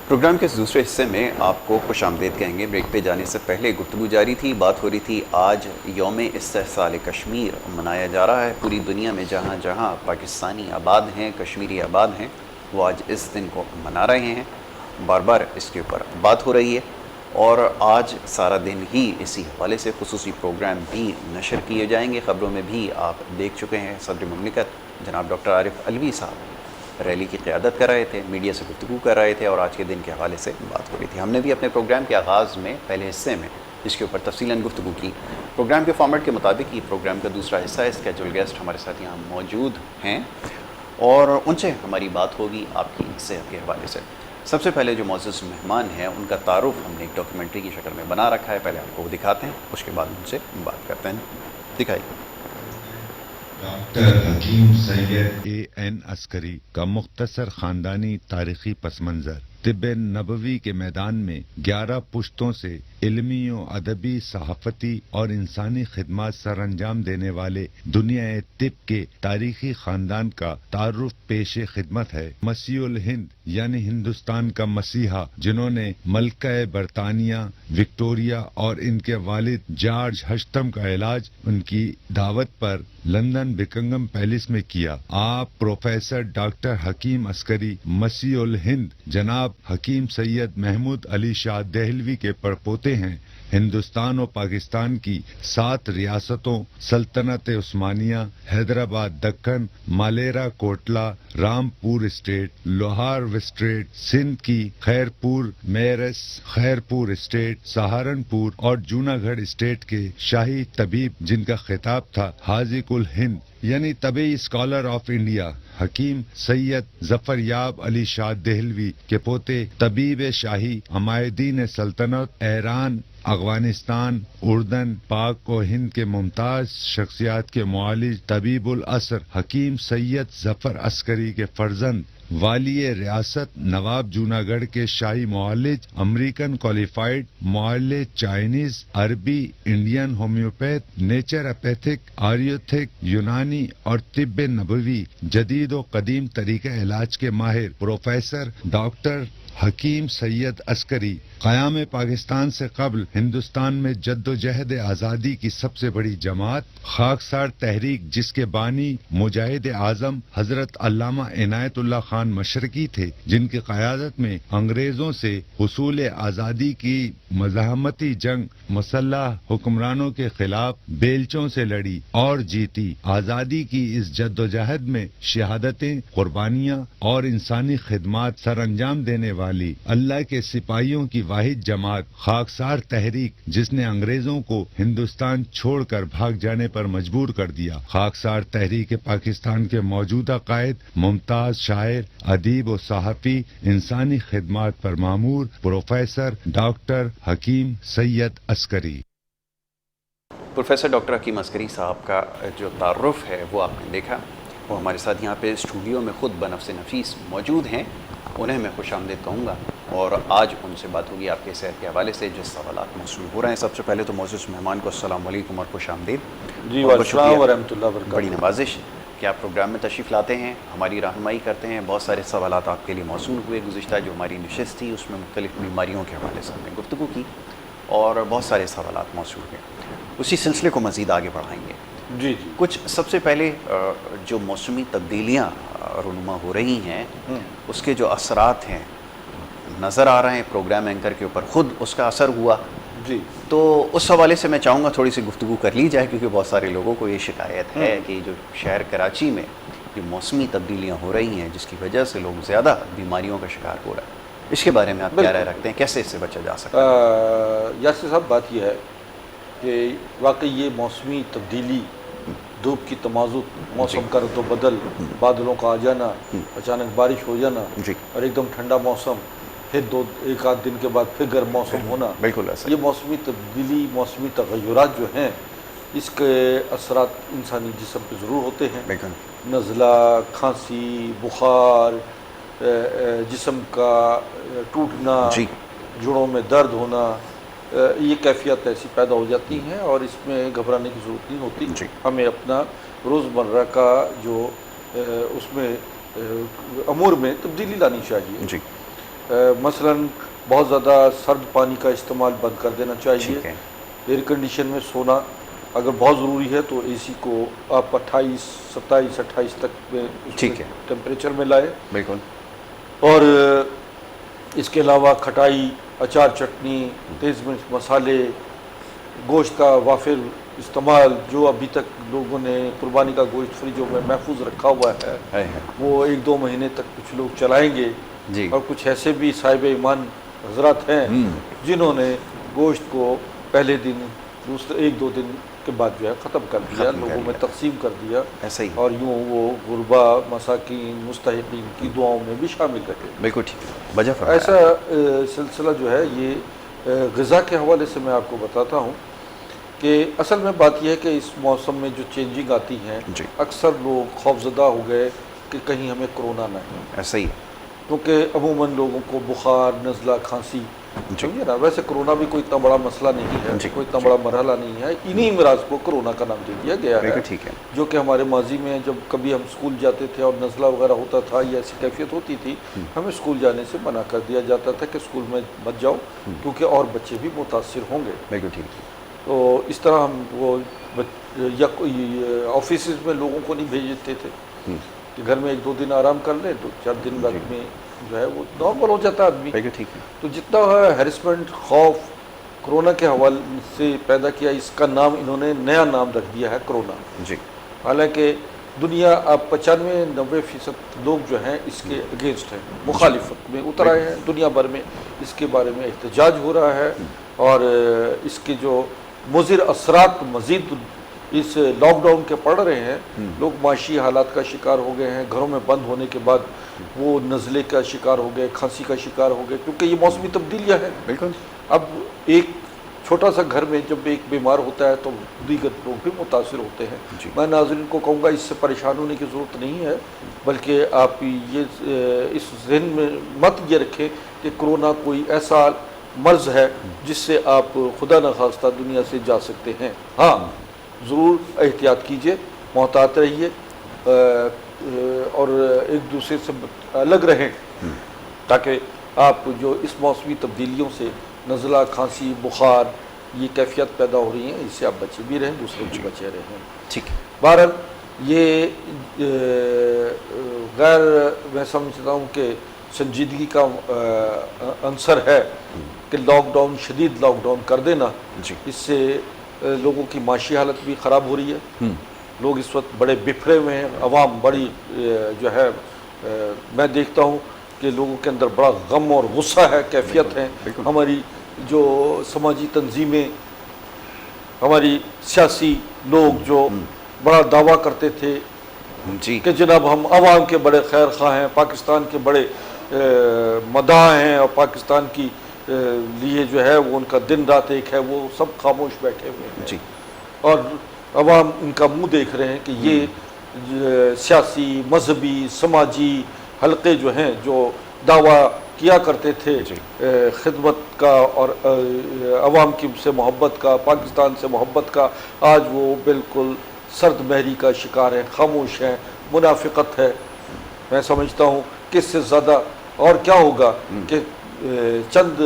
Programme کے اس دوسرے حصے میں آپ کو خوش آمدید کہیں گے۔ بریک پہ جانے سے پہلے گفتگو جاری تھی، بات ہو رہی تھی آج یوم استحصال کشمیر منایا جا رہا ہے پوری دنیا میں۔ جہاں جہاں پاکستانی آباد ہیں، کشمیری آباد ہیں، وہ آج اس دن کو منا رہے ہیں۔ بار بار اس کے اوپر بات ہو رہی ہے اور آج سارا دن ہی اسی حوالے سے خصوصی پروگرام بھی نشر کیے جائیں گے۔ خبروں میں بھی آپ دیکھ چکے ہیں، صدر مملکت جناب ڈاکٹر عارف علوی صاحب ریلی کی قیادت کر رہے تھے، میڈیا سے گفتگو کر رہے تھے اور آج کے دن کے حوالے سے بات ہو رہی تھی۔ ہم نے بھی اپنے پروگرام کے آغاز میں پہلے حصے میں اس کے اوپر تفصیلاً گفتگو کی۔ پروگرام کے فارمیٹ کے مطابق یہ پروگرام کا دوسرا حصہ ہے۔ اسکیجول گیسٹ ہمارے ساتھ یہاں موجود ہیں اور ان سے ہماری بات ہوگی آپ کی صحت کے حوالے سے۔ سب سے پہلے جو معزز مہمان ہیں ان کا تعارف ہم نے ایک ڈاکیومنٹری کی شکل میں بنا رکھا ہے، پہلے آپ کو وہ دکھاتے ہیں، اس کے بعد ان سے بات کرتے ہیں۔ دکھائیے۔ ڈاکٹر حکیم سید A.N. عسکری کا مختصر خاندانی تاریخی پس منظر۔ طب نبوی کے میدان میں 11 پشتوں سے علمی و ادبی، صحافتی اور انسانی خدمات سر انجام دینے والے دنیا طب کے تاریخی خاندان کا تعارف پیش خدمت ہے۔ مسیح الہند یعنی ہندوستان کا مسیحا، جنہوں نے ملکہ برطانیہ وکٹوریہ اور ان کے والد جارج ہشتم کا علاج ان کی دعوت پر لندن بکنگم پیلس میں کیا۔ آپ پروفیسر ڈاکٹر حکیم عسکری مسیح الہند جناب حکیم سید محمود علی شاہ دہلوی کے پڑپوتے ہیں۔ ہندوستان و پاکستان کی 7 ریاستوں سلطنت عثمانیہ، حیدرآباد دکن، مالیرا کوٹلا، رامپور اسٹیٹ، لوہار اسٹیٹ، سندھ کی خیرپور میرس، خیرپور اسٹیٹ، سہارنپور اور جوناگڑھ اسٹیٹ کے شاہی طبیب جن کا خطاب تھا حاذق الہند یعنی طبی اسکالر آف انڈیا، حکیم سید ظفریاب علی شاہ دہلوی کے پوتے، طبیب شاہی، عمائدین سلطنت، ایران، افغانستان، اردن، پاک و ہند کے ممتاز شخصیات کے معالج، طبیب العصر حکیم سید ظفر عسکری کے فرزند، والی ریاست نواب جوناگڑھ کے شاہی معالج، امریکن کوالیفائڈ معالج، چائنیز، عربی، انڈین ہومیوپیتھ، نیچر اپیتھک، آریوتھک، یونانی اور طب نبوی جدید و قدیم طریقہ علاج کے ماہر پروفیسر ڈاکٹر حکیم سید عسکری، قیام پاکستان سے قبل ہندوستان میں جد و جہد آزادی کی سب سے بڑی جماعت، خاکسار تحریک جس کے بانی مجاہد اعظم حضرت علامہ عنایت اللہ خان مشرقی تھے، جن کی قیادت میں انگریزوں سے حصول آزادی کی مزاحمتی جنگ مسلح حکمرانوں کے خلاف بیلچوں سے لڑی اور جیتی۔ آزادی کی اس جد و جہد میں شہادتیں، قربانیاں اور انسانی خدمات سر انجام دینے والی اللہ کے سپاہیوں کی واحد جماعت خاکسار تحریک جس نے انگریزوں کو ہندوستان چھوڑ کر بھاگ جانے پر مجبور کر دیا۔ خاکسار تحریک پاکستان کے موجودہ قائد، ممتاز شاعر، ادیب و صحافی، انسانی خدمات پر مامور پروفیسر ڈاکٹر حکیم سید عسکری۔ پروفیسر ڈاکٹر حکیم عسکری صاحب کا جو تعارف ہے وہ آپ نے دیکھا، وہ ہمارے ساتھ یہاں پہ اسٹوڈیو میں خود بنفس نفیس موجود ہیں، انہیں میں خوش آمدید کہوں گا اور آج ان سے بات ہوگی آپ کے صحت کے حوالے سے جس سوالات موصول ہو رہے ہیں۔ سب سے پہلے تو معزز مہمان کو السلام علیکم اور خوش آمدید۔ جی وعلیکم السلام ورحمۃ اللہ وبرکاتہ۔ بڑی نوازش کہ آپ پروگرام میں تشریف لاتے ہیں، ہماری رہنمائی کرتے ہیں۔ بہت سارے سوالات آپ کے لیے موصول ہوئے، گزشتہ جو ہماری نشست تھی اس میں مختلف بیماریوں کے حوالے سے ہم نے گفتگو کی اور بہت سارے سوالات موصول ہوئے، اسی سلسلے کو مزید آگے بڑھائیں گے۔ جی جی کچھ سب سے پہلے جو موسمی تبدیلیاں رونما ہو رہی ہیں اس کے جو اثرات ہیں نظر آ رہے ہیں، پروگرام اینکر کے اوپر خود اس کا اثر ہوا، جی تو اس حوالے سے میں چاہوں گا تھوڑی سی گفتگو کر لی جائے، کیونکہ بہت سارے لوگوں کو یہ شکایت ہے کہ جو شہر کراچی میں جو موسمی تبدیلیاں ہو رہی ہیں جس کی وجہ سے لوگ زیادہ بیماریوں کا شکار ہو رہا ہے، اس کے بارے میں آپ کیا رائے رکھتے ہیں، کیسے اس سے بچا جا سکتا ہے؟ یاسر صاحب، بات یہ ہے کہ واقعی یہ موسمی تبدیلی، دھوپ کی تمازت، موسم کا رد و بدل، بادلوں کا آ جانا، اچانک بارش ہو جانا جی اور ایک دم ٹھنڈا موسم، پھر ایک آدھ دن کے بعد پھر گرم موسم ہونا، بالکل ایسا یہ موسمی تبدیلی، موسمی تغیرات جو ہیں اس کے اثرات انسانی جسم پہ ضرور ہوتے ہیں۔ بالکل نزلہ، کھانسی، بخار، جسم کا ٹوٹنا، جی جوڑوں میں درد ہونا، یہ کیفیت ایسی پیدا ہو جاتی ہیں اور اس میں گھبرانے کی ضرورت نہیں ہوتی۔ جی ہمیں اپنا روزمرہ کا جو اس میں امور میں تبدیلی لانی چاہیے۔ جی مثلاً بہت زیادہ سرد پانی کا استعمال بند کر دینا چاہیے. ٹھیک ہے. ایئر کنڈیشن میں سونا اگر بہت ضروری ہے تو اے سی کو آپ 28 27 28 تک میں ٹھیک ہے. ٹیمپریچر میں لائے. بالکل. اور اس کے علاوہ کھٹائی، اچار، چٹنی، تیز مرچ مسالے، گوشت کا وافر استعمال، جو ابھی تک لوگوں نے قربانی کا گوشت فریجوں میں محفوظ رکھا ہوا ہے وہ 1-2 مہینے تک کچھ لوگ چلائیں گے. جی. اور کچھ ایسے بھی صاحب ایمان حضرات ہیں جنہوں نے گوشت کو پہلے دن 1-2 دن کے بعد جو ہے ختم کر دیا، لوگوں میں تقسیم کر دیا. ایسا ہی. اور یوں وہ غربا، مساکین، مستحقین کی دعاؤں میں بھی شامل رہے. بالکل ٹھیک ہے. وجہ فرمایا. ایسا سلسلہ جو ہے یہ غذا کے حوالے سے میں آپ کو بتاتا ہوں کہ اصل میں بات یہ ہے کہ اس موسم میں جو چینجنگ آتی ہیں اکثر لوگ خوفزدہ ہو گئے کہ کہیں ہمیں کرونا نہ ہو. ایسا ہی. کیونکہ عموماً لوگوں کو بخار، نزلہ، کھانسی، سمجھے نا. ویسے کرونا بھی کوئی اتنا بڑا مسئلہ نہیں ہے، کوئی اتنا بڑا مرحلہ نہیں ہے. انہی امراض کو کرونا کا نام دے دیا گیا ہے. ٹھیک ہے. جو کہ ہمارے ماضی میں جب کبھی ہم اسکول جاتے تھے اور نزلہ وغیرہ ہوتا تھا یا ایسی کیفیت ہوتی تھی، ہمیں اسکول جانے سے منع کر دیا جاتا تھا کہ اسکول میں مت جاؤ کیونکہ اور بچے بھی متاثر ہوں گے. بالکل ٹھیک ہے. تو اس طرح ہم وہ یا آفیسز میں لوگوں کو نہیں بھیجتے تھے کہ گھر میں 1-2 دن آرام کر لیں، 2-4 دن بعد میں جو ہے وہ نارمل ہو جاتا ہے آدمی. ٹھیک ہے. تو جتنا ہیرسمنٹ، خوف کرونا کے حوالے سے پیدا کیا، اس کا نام انہوں نے نیا نام رکھ دیا ہے کرونا. جی. حالانکہ دنیا اب 95-90% لوگ جو ہیں اس کے اگینسٹ ہیں، مخالفت میں اتر آئے ہیں. دنیا بھر میں اس کے بارے میں احتجاج ہو رہا ہے اور اس کے جو مضر اثرات مزید اس لاک ڈاؤن کے پڑ رہے ہیں. لوگ معاشی حالات کا شکار ہو گئے ہیں، گھروں میں بند ہونے کے بعد وہ نزلے کا شکار ہو گئے، کھانسی کا شکار ہو گئے، کیونکہ یہ موسمی تبدیلیاں ہیں. بالکل. اب ایک چھوٹا سا گھر میں جب ایک بیمار ہوتا ہے تو دیگر لوگ بھی متاثر ہوتے ہیں. میں ناظرین کو کہوں گا اس سے پریشان ہونے کی ضرورت نہیں ہے، بلکہ آپ یہ اس ذہن میں مت یہ رکھیں کہ کرونا کوئی ایسا مرض ہے جس سے آپ خدا نخواستہ دنیا سے جا سکتے ہیں. ہاں ضرور احتیاط کیجئے، محتاط رہیے اور ایک دوسرے سے الگ رہیں تاکہ آپ جو اس موسمی تبدیلیوں سے نزلہ، کھانسی، بخار، یہ کیفیت پیدا ہو رہی ہیں، اس سے آپ بچے بھی رہیں، دوسرے بھی بچے رہیں. ٹھیک ہے. بہرحال یہ غیر میں سمجھتا ہوں کہ سنجیدگی کا عنصر ہے کہ لاک ڈاؤن، شدید لاک ڈاؤن کر دینا. اس سے لوگوں کی معاشی حالت بھی خراب ہو رہی ہے. لوگ اس وقت بڑے بفرے ہوئے ہیں، عوام بڑی جو ہے میں دیکھتا ہوں کہ لوگوں کے اندر بڑا غم اور غصہ ہے، کیفیت ہے. ہماری جو سماجی تنظیمیں، ہماری سیاسی لوگ جو بڑا دعویٰ کرتے تھے کہ جناب ہم عوام کے بڑے خیر خواہ ہیں، پاکستان کے بڑے مداح ہیں اور پاکستان کی لیے جو ہے وہ ان کا دن رات ایک ہے، وہ سب خاموش بیٹھے ہوئے ہیں. اور عوام ان کا منہ دیکھ رہے ہیں کہ یہ سیاسی، مذہبی، سماجی حلقے جو ہیں جو دعویٰ کیا کرتے تھے خدمت کا اور عوام کی سے محبت کا، پاکستان سے محبت کا، آج وہ بالکل سرد مہری کا شکار ہیں، خاموش ہیں، منافقت ہے. میں سمجھتا ہوں کہ اس سے زیادہ اور کیا ہوگا کہ چند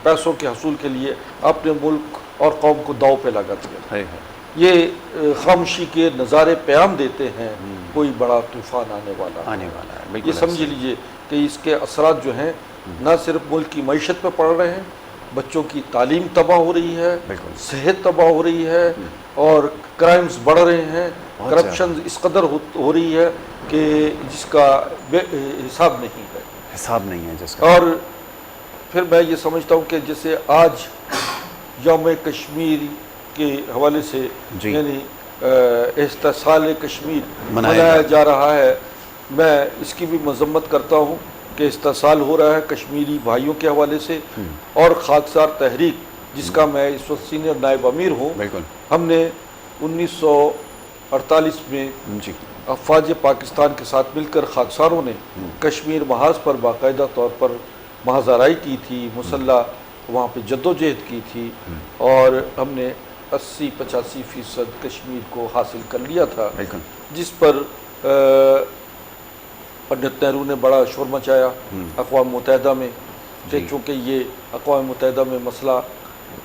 پیسوں کے حصول کے لیے اپنے ملک اور قوم کو داؤ پہ لگا دیا. یہ خاموشی کے نظارے پیام دیتے ہیں کوئی بڑا طوفان آنے والا ہے. یہ سمجھ لیجئے کہ اس کے اثرات جو ہیں نہ صرف ملک کی معیشت پہ پڑ رہے ہیں، بچوں کی تعلیم تباہ ہو رہی ہے، صحت تباہ ہو رہی ہے اور کرائمز بڑھ رہے ہیں، کرپشن اس قدر ہو رہی ہے کہ جس کا حساب نہیں ہے جس کا. اور پھر میں یہ سمجھتا ہوں کہ جیسے آج یوم کشمیر کے حوالے سے یعنی استحصال کشمیر منایا جا رہا ہے، میں اس کی بھی مذمت کرتا ہوں کہ استحصال ہو رہا ہے کشمیری بھائیوں کے حوالے سے. اور خاکسار تحریک جس کا میں اس وقت سینئر نائب امیر ہوں، ہم نے 1948 میں افواج پاکستان کے ساتھ مل کر خاکساروں نے کشمیر محاذ پر باقاعدہ طور پر محاذ آرائی کی تھی، مسلح وہاں پہ جدوجہد کی تھی اور ہم نے 80-85% کشمیر کو حاصل کر لیا تھا، جس پر پنڈت نہرو نے بڑا شور مچایا اقوام متحدہ میں کہ چونکہ یہ اقوام متحدہ میں مسئلہ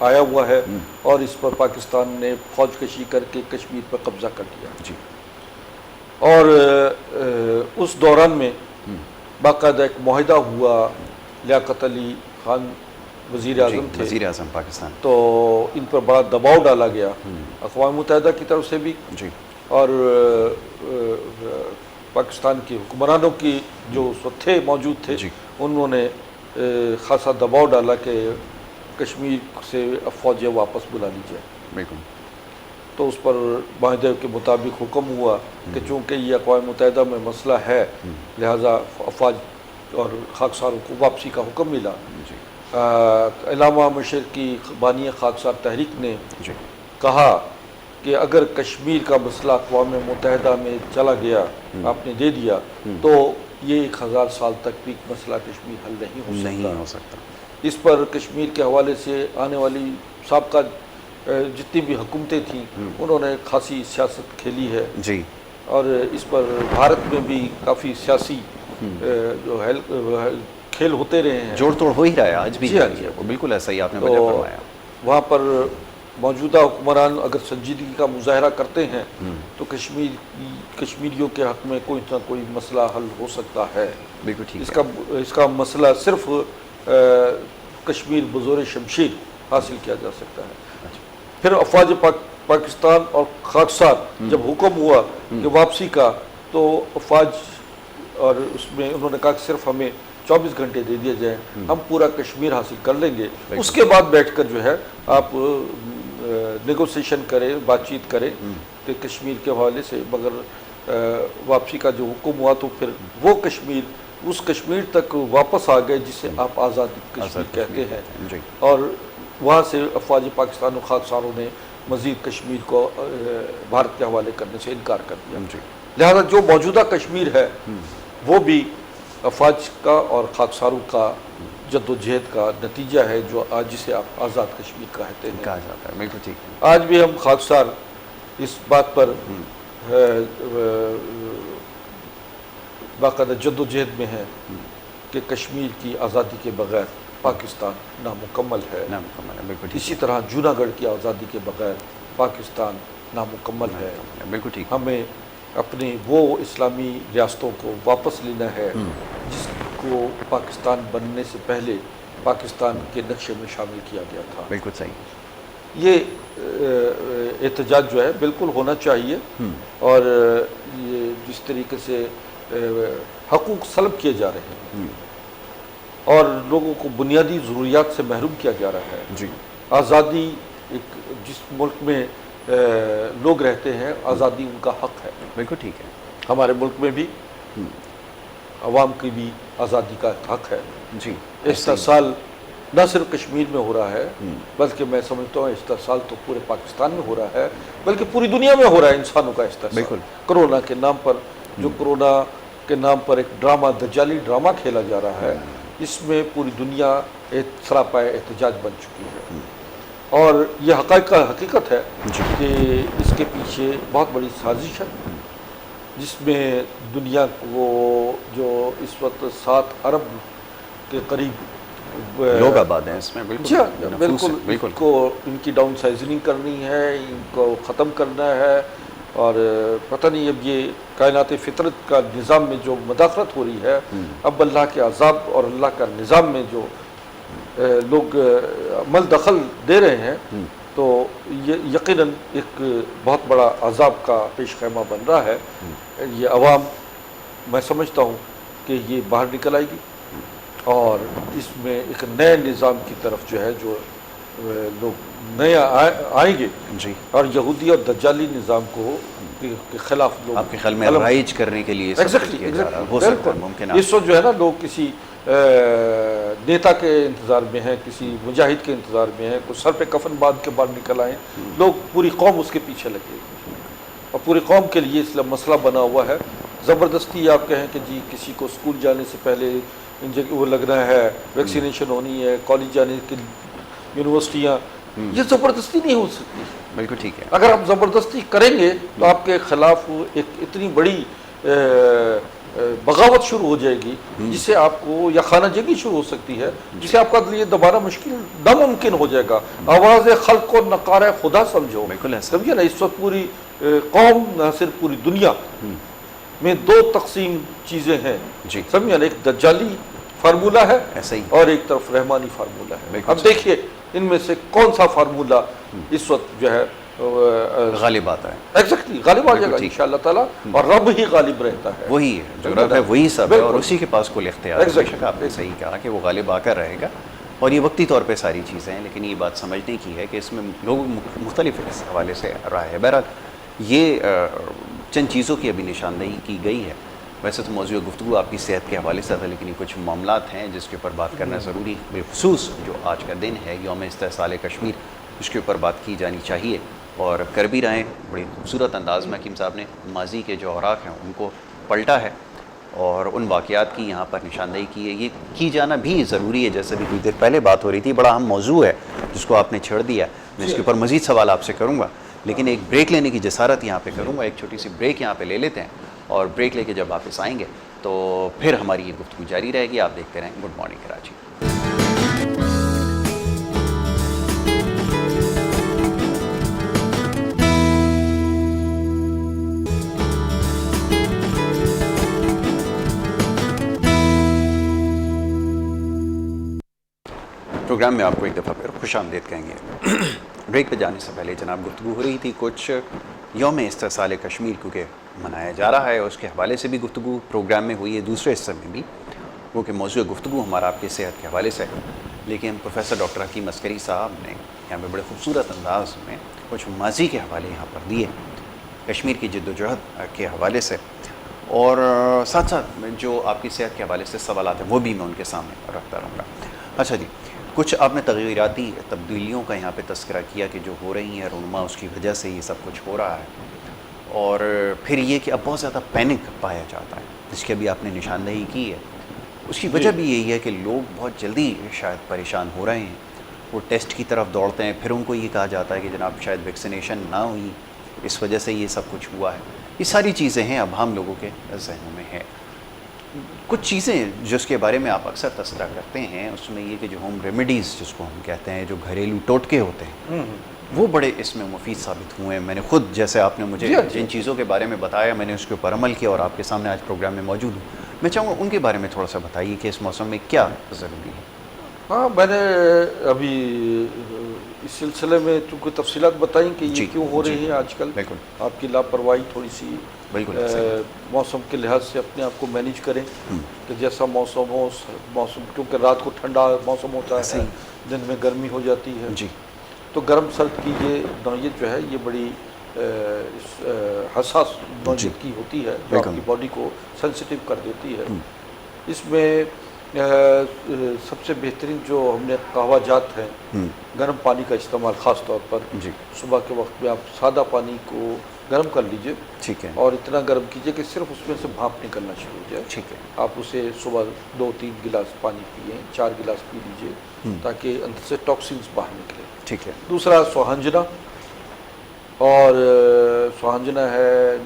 آیا ہوا ہے اور اس پر پاکستان نے فوج کشی کر کے کشمیر پر قبضہ کر لیا جی، اور اس دوران میں باقاعدہ ایک معاہدہ ہوا، لیاقت علی خان وزیر اعظم تھے، وزیر اعظم پاکستان، تو ان پر بڑا دباؤ ڈالا گیا اقوام متحدہ کی طرف سے بھی جی اور پاکستان کے حکمرانوں کی جو اس وقت تھے موجود تھے جی، انہوں نے خاصا دباؤ ڈالا کہ کشمیر سے فوجیں واپس بلا لی جائے، بالکل، تو اس پر معاہدے کے مطابق حکم ہوا کہ چونکہ یہ اقوام متحدہ میں مسئلہ ہے لہٰذا افواج اور خاکساروں کو واپسی کا حکم ملا۔ جی علامہ مشرق کی بانی خاکسار تحریک نے جی، کہا کہ اگر کشمیر کا مسئلہ اقوام متحدہ میں چلا گیا، آپ نے دے دیا، تو یہ 1000 سال تک بھی مسئلہ کشمیر حل نہیں نہیں ہو سکتا، اس پر کشمیر کے حوالے سے آنے والی سابقہ جتنی بھی حکومتیں تھیں انہوں نے خاصی سیاست کھیلی ہے، جی اور اس پر بھارت میں بھی کافی سیاسی جو ہے کھیل ہوتے رہے ہیں، جوڑ توڑ ہو ہی رہا ہے آج بھی، جی ہاں، جی ہاں۔ وہ بالکل ایسا ہی آپ نے تو وجہ فرمایا، وہاں پر موجودہ حکمران اگر سنجیدگی کا مظاہرہ کرتے ہیں تو کشمیریوں کے حق میں کوئی نہ کوئی مسئلہ حل ہو سکتا ہے۔ بالکل ٹھیک ہے، اس کا مسئلہ صرف کشمیر بزور شمشیر حاصل کیا جا سکتا ہے۔ پھر افواج پاکستان اور خاکسار جب حکم ہوا کہ واپسی کا، تو افواج اور اس میں انہوں نے کہا کہ صرف ہمیں 24 گھنٹے دے دیے جائیں، ہم پورا کشمیر حاصل کر لیں گے، اس کے بعد بیٹھ کر جو ہے آپ نیگوسیشن کریں، بات چیت کریں کہ کشمیر کے حوالے سے، مگر واپسی کا جو حکم ہوا تو پھر وہ کشمیر اس کشمیر تک واپس آ گئے جسے آپ آزاد کشمیر کہتے ہیں، جی اور وہاں سے افواج پاکستان و خاکساروں نے مزید کشمیر کو بھارت کے حوالے کرنے سے انکار کر دیا، جی، لہذا جو موجودہ کشمیر ہے وہ بھی افواج کا اور خاکساروں کا جد و جہد کا نتیجہ ہے، جو آج جسے آپ آزاد کشمیر کہتے ہیں۔ کہا جاتا ہے، بالکل ٹھیک ہے، آج بھی ہم خاکسار اس بات پر باقاعدہ جد و جہد میں ہیں کہ کشمیر کی آزادی کے بغیر پاکستان نامکمل ہے، نامکمل ہے، بالکل ٹھیک اسی طرح جوناگڑھ کی آزادی کے بغیر پاکستان نامکمل ہے۔ ہے، بالکل ٹھیک، ہمیں اپنی وہ اسلامی ریاستوں کو واپس لینا ہے جس کو پاکستان بننے سے پہلے پاکستان کے نقشے میں شامل کیا گیا تھا۔ بالکل صحیح، یہ احتجاج جو ہے بالکل ہونا چاہیے، اور یہ جس طریقے سے حقوق سلب کیے جا رہے ہیں اور لوگوں کو بنیادی ضروریات سے محروم کیا جا رہا ہے، جی آزادی ایک جس ملک میں لوگ رہتے ہیں آزادی ان کا حق ہے، بالکل ٹھیک ہے، ہمارے ملک میں بھی عوام کی بھی آزادی کا حق ہے۔ جی استحصال نہ صرف کشمیر میں ہو رہا ہے بلکہ میں سمجھتا ہوں استحصال تو پورے پاکستان میں ہو رہا ہے، بلکہ پوری دنیا میں ہو رہا ہے انسانوں کا استحصال، بالکل، کرونا کے نام پر جو کرونا کے نام پر ایک ڈرامہ، دجالی ڈرامہ کھیلا جا رہا ہے، اس میں پوری دنیا سراپا احتجاج بن چکی ہے، اور یہ حقیقت ہے کہ اس کے پیچھے بہت بڑی سازش ہے جس میں دنیا کو جو اس وقت 7 ارب کے قریب لوگ آباد ہیں اس میں، بالکل، جی ہاں، نفوس ہے، بالکل، کو ان کی ڈاؤن سائزنگ کرنی ہے، ان کو ختم کرنا ہے، اور پتہ نہیں اب یہ کائنات فطرت کا نظام میں جو مداخلت ہو رہی ہے، اب اللہ کے عذاب اور اللہ کا نظام میں جو لوگ عمل دخل دے رہے ہیں، تو یہ یقیناً ایک بہت بڑا عذاب کا پیش خیمہ بن رہا ہے۔ یہ عوام، میں سمجھتا ہوں کہ یہ باہر نکل آئے گی اور اس میں ایک نئے نظام کی طرف جو ہے جو لوگ نئے آئیں گے، جی، اور یہودی اور دجالی نظام کو کے خلاف لوگ آپ کے خیال میں رائج کرنے کے لیے سب کچھ کیا جا رہا ہے، ہو سکتا ہے، ممکن ہے، اس وقت جو ہے نا لوگ کسی نیتا کے انتظار میں ہیں، کسی مجاہد کے انتظار میں ہیں، کچھ سر پہ کفن باندھ کے باہر نکل آئیں، لوگ پوری قوم اس کے پیچھے لگے اور پوری قوم کے لیے اس لیے مسئلہ بنا ہوا ہے۔ زبردستی آپ کہیں کہ جی کسی کو اسکول جانے سے پہلے وہ لگنا ہے، ویکسینیشن ہونی ہے، کالج جانے کی یونیورسٹیاں، یہ زبردستی نہیں ہو سکتی، بالکل ٹھیک ہے، اگر آپ زبردستی کریں گے تو آپ کے خلاف ایک اتنی بڑی بغاوت شروع ہو جائے گی جس سے آپ کو یا خانہ جنگی شروع ہو سکتی ہے جس سے آپ کا لیے دوبارہ مشکل ناممکن ہو جائے گا. آواز خلق و نقارہ خدا سمجھو, سمجھے نا. اس وقت پوری قوم نہ صرف پوری دنیا میں دو تقسیم چیزیں ہیں, سمجھے نا. ایک دجالی فارمولہ ہے اور ایک طرف رحمانی فارمولہ ہے. اب دیکھیے ان میں سے کون سا فارمولہ اس وقت جو ہے غالب آتا ہے. ایگزیکٹلی غالب آ جائے گا انشاءاللہ تعالیٰ, اور رب ہی غالب رہتا ہے. وہی ہے جو رب ہے, وہی سب ہے, اور اسی کے پاس کل اختیار ہے. بے شک آپ نے صحیح کہا کہ وہ غالب آ کر رہے گا, اور یہ وقتی طور پہ ساری چیزیں ہیں, لیکن یہ بات سمجھنے کی ہے کہ اس میں لوگ مختلف اس حوالے سے رائے ہے. بہرحال یہ چند چیزوں کی ابھی نشاندہی کی گئی ہے. ویسے تو موضوع گفتگو آپ کی صحت کے حوالے سے تھا, لیکن یہ کچھ معاملات ہیں جس کے اوپر بات کرنا ضروری, بالخصوص جو آج کا دن ہے یوم استحصال کشمیر, اس کے اوپر بات کی جانی چاہیے, اور کر بھی رہے ہیں. بڑی خوبصورت انداز میں حکیم صاحب نے ماضی کے جو اوراق ہیں ان کو پلٹا ہے اور ان واقعات کی یہاں پر نشاندہی کی ہے. یہ کی جانا بھی ضروری ہے, جیسے بھی کچھ دیر پہلے بات ہو رہی تھی. بڑا اہم موضوع ہے جس کو آپ نے چھیڑ دیا. میں اس کے اوپر مزید سوال آپ سے کروں گا, لیکن ایک بریک لینے کی جسارت یہاں پہ کروں گا. ایک چھوٹی سی بریک یہاں پہ لے لیتے ہیں, اور بریک لے کے جب واپس آئیں گے تو پھر ہماری یہ گفتگو جاری رہے گی. آپ دیکھتے رہیں گڈ مارننگ کراچی. پروگرام میں آپ کو ایک دفعہ پھر خوش آمدید کہیں گے. بریک پہ جانے سے پہلے جناب گفتگو ہو رہی تھی کچھ یوم استحصال کشمیر کیونکہ منایا جا رہا ہے, اس کے حوالے سے بھی گفتگو پروگرام میں ہوئی ہے. دوسرے حصے میں بھی وہ کہ موضوع گفتگو ہمارا آپ کی صحت کے حوالے سے ہے, لیکن پروفیسر ڈاکٹر حکیم عسکری صاحب نے یہاں پہ بڑے خوبصورت انداز میں کچھ ماضی کے حوالے یہاں پر دیے کشمیر کی جد و جہد کے حوالے سے, اور ساتھ ساتھ جو آپ کی صحت کے حوالے سے سوالات ہیں وہ بھی میں ان کے سامنے رکھتا رہوں گا. اچھا جی, کچھ آپ نے تغیراتی تبدیلیوں کا یہاں پہ تذکرہ کیا کہ جو ہو رہی ہیں رونما, اس کی وجہ سے یہ سب کچھ ہو رہا ہے, اور پھر یہ کہ اب بہت زیادہ پینک پایا جاتا ہے جس کی ابھی آپ نے نشاندہی کی ہے. اس کی وجہ بھی یہی ہے کہ لوگ بہت جلدی شاید پریشان ہو رہے ہیں, وہ ٹیسٹ کی طرف دوڑتے ہیں, پھر ان کو یہ کہا جاتا ہے کہ جناب شاید ویکسینیشن نہ ہوئی, اس وجہ سے یہ سب کچھ ہوا ہے. یہ ساری چیزیں ہیں اب عام لوگوں کے ذہنوں میں ہے. کچھ چیزیں جس کے بارے میں آپ اکثر تذکرہ کرتے ہیں اس میں یہ کہ جو ہوم ریمیڈیز جس کو ہم کہتے ہیں, جو گھریلو ٹوٹکے ہوتے ہیں, وہ بڑے اس میں مفید ثابت ہوئے ہیں. میں نے خود, جیسے آپ نے مجھے جن چیزوں کے بارے میں بتایا, میں نے اس کے اوپر عمل کیا اور آپ کے سامنے آج پروگرام میں موجود ہوں. میں چاہوں گا ان کے بارے میں تھوڑا سا بتائیے کہ اس موسم میں کیا ضروری ہے. ہاں, میں نے ابھی اس سلسلے میں چونکہ تفصیلات بتائیں کہ یہ کیوں ہو رہی ہیں آج کل. آپ کی لاپرواہی تھوڑی سی موسم کے لحاظ سے اپنے آپ کو مینیج کریں کہ جیسا موسم ہو, موسم کیونکہ رات کو ٹھنڈا موسم ہوتا ہے, دن میں گرمی ہو جاتی ہے, تو گرم سرد کی یہ نوعیت جو ہے یہ بڑی حساس نوعیت کی ہوتی ہے جو آپ کی باڈی کو سینسیٹیو کر دیتی ہے. اس میں سب سے بہترین جو ہم نے قہوہ جات ہیں, گرم پانی کا استعمال, خاص طور پر صبح کے وقت میں آپ سادہ پانی کو گرم کر لیجئے, اور اتنا گرم کیجئے کہ صرف اس میں سے بھاپ نکلنا شروع ہو جائے. آپ اسے صبح 2-3 گلاس پانی پئیں, 4 گلاس پی لیجئے تاکہ اندر سے ٹاکسنز باہر نکلے. دوسرا سوہنجنا, اور سوہنجنا ہے,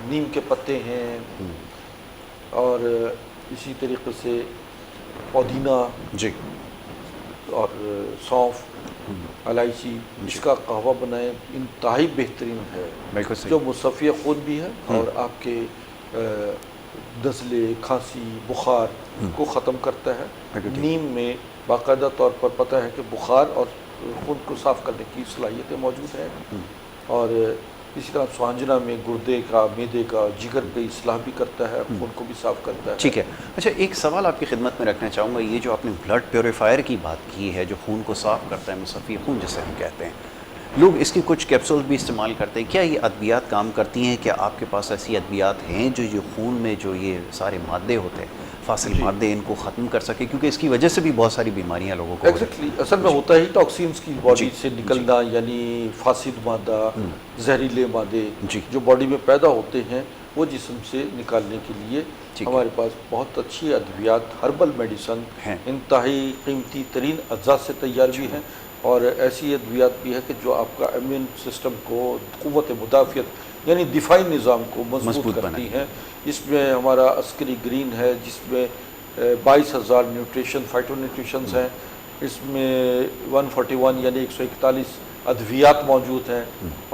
نیم کے پتے ہیں, اور اسی طریقے سے پودینہ اور سونف, الائچی, اس کا قہوہ بنائیں, انتہائی بہترین ہے, جو مصفی خون بھی ہے اور آپ کے نزلے, کھانسی, بخار کو ختم کرتا ہے. نیم میں باقاعدہ طور پر پتہ ہے کہ بخار اور خون کو صاف کرنے کی صلاحیتیں موجود ہیں, اور اسی طرح سوہنجنا میں گردے کا, معدے کا, جگر کی اصلاح بھی کرتا ہے, خون کو بھی صاف کرتا ہے. ٹھیک ہے. اچھا, ایک سوال آپ کی خدمت میں رکھنا چاہوں گا. یہ جو آپ نے بلڈ پیوریفائر کی بات کی ہے جو خون کو صاف کرتا ہے, مصفی خون جسے ہم کہتے ہیں, لوگ اس کی کچھ کیپسول بھی استعمال کرتے ہیں, کیا یہ ادویات کام کرتی ہیں؟ کیا آپ کے پاس ایسی ادویات ہیں جو خون میں جو یہ سارے مادے ہوتے ہیں, فاصل مادے, ان کو ختم کر سکے؟ کیونکہ اس کی وجہ سے بھی بہت ساری بیماریاں لوگوں کو اصل میں ہوتا ہی ٹاکسینز کی باڈی سے نکلنا, یعنی فاسد مادہ, زہریلے مادے جو باڈی میں پیدا ہوتے ہیں, وہ جسم سے نکالنے کے لیے ہمارے پاس بہت اچھی ادویات, ہربل میڈیسن انتہائی قیمتی ترین اجزاء سے تیار بھی ہیں, اور ایسی ادویات بھی ہے کہ جو آپ کا امیون سسٹم کو, قوت مدافعت یعنی دفاعی نظام کو مضبوط مضبوط کرتی بنائی۔ ہیں۔ اس میں ہمارا عسکری گرین ہے جس میں 22,000 نیوٹریشن فائٹو نیوٹریشنز ہیں، اس میں 141 یعنی 141 ادویات موجود ہیں،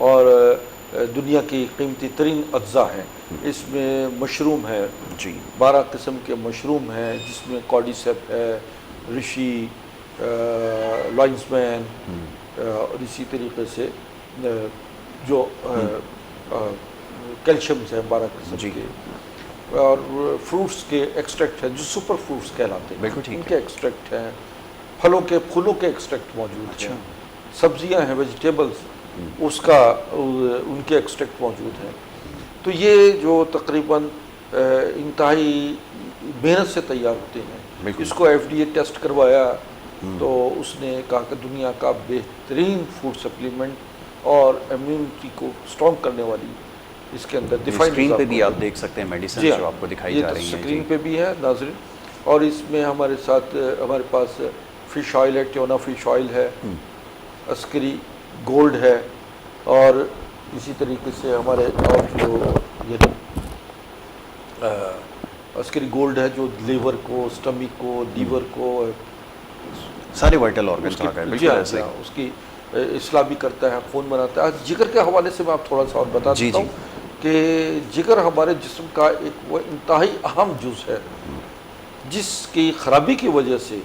اور دنیا کی قیمتی ترین اجزاء ہیں۔ اس میں مشروم ہے، جی 12 قسم کے مشروم ہیں، جس میں کارڈیسیپ ہے، رشی، لائنز مین، اور اسی طریقے سے جو کیلشیمز ہیں 12 قسم جی۔ کے، اور فروٹس کے ایکسٹریکٹ ہیں جو سپر فروٹس کہلاتے ہیں، بالکل ٹھیک ان ہے۔ کے ایکسٹریکٹ ہیں، پھلوں کے ایکسٹریکٹ موجود اچھا۔ ہیں، سبزیاں ہیں ویجیٹیبلز اس کا ان کے ایکسٹریکٹ موجود ہیں۔ تو یہ جو تقریباً انتہائی محنت سے تیار ہوتے ہیں، بالکل۔ اس کو FDA ٹیسٹ کروایا تو اس نے کہا کہ دنیا کا بہترین فوڈ سپلیمنٹ اور امیونٹی کو اسٹرانگ کرنے والی اس کے اندر دفاعی اسکرین نظام پہ بھی آپ موجود ہے۔ دیکھ سکتے ہیں میڈیسن جی ہاں، جو آپ کو دکھائی یہ جا رہی ہیں۔ اسکرین جی پہ بھی ہے ناظرین، اور اس میں ہمارے ساتھ ہمارے پاس فش آئل ہے، ٹیونا فش آئل ہے، عسکری گولڈ ہے، اور اسی طریقے سے ہمارے اور جو یعنی عسکری گولڈ ہے جو لیور کو، سٹمک کو، لیور کو، سارے وائٹل آرگنز اس کی آ گئے، جی بالکل ہاں ایسے جی ہی۔ ہاں، اس کی اصلاح بھی کرتا ہے، خون بناتا ہے۔ جگر کے حوالے سے میں آپ تھوڑا سا اور بتا جی دیتا جی۔ ہوں کہ جگر ہمارے جسم کا ایک وہ انتہائی اہم جز ہے جس کی خرابی کی وجہ سے